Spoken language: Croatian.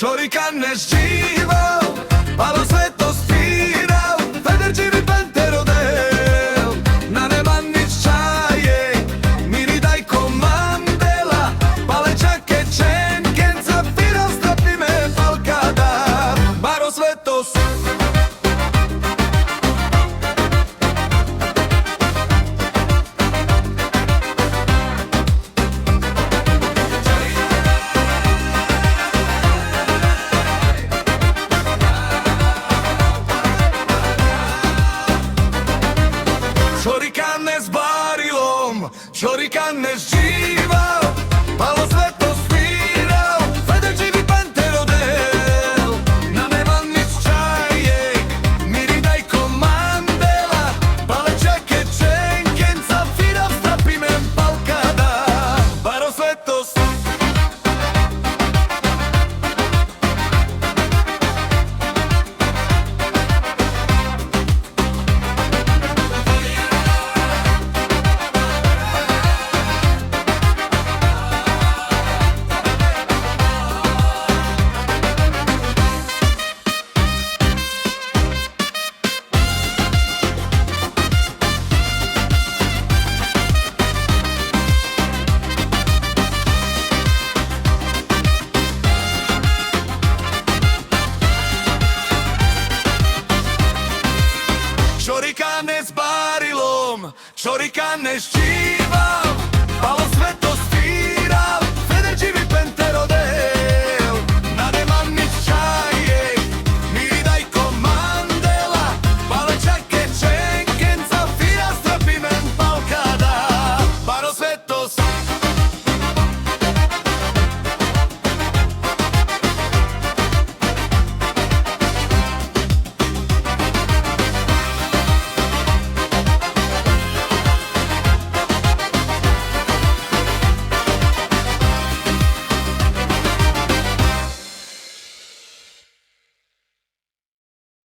Shorikan ne živao, palo sve to svirao, Federčevi Pantero del, na nemannic čaje, miri dajko Mandela, palečake Čenkenca, firao strapi me Falkada, baro sve to Shorikan ne s barilom, Shorikan ne živao, palo sve to svirao, Federčevi Pantero del, na nemannic čaje, miri dajko Mandela, palečake Čenkenca, firao strapi me Falkada, baro sve to Shorikan ne s barilom, Shorikan ne živao,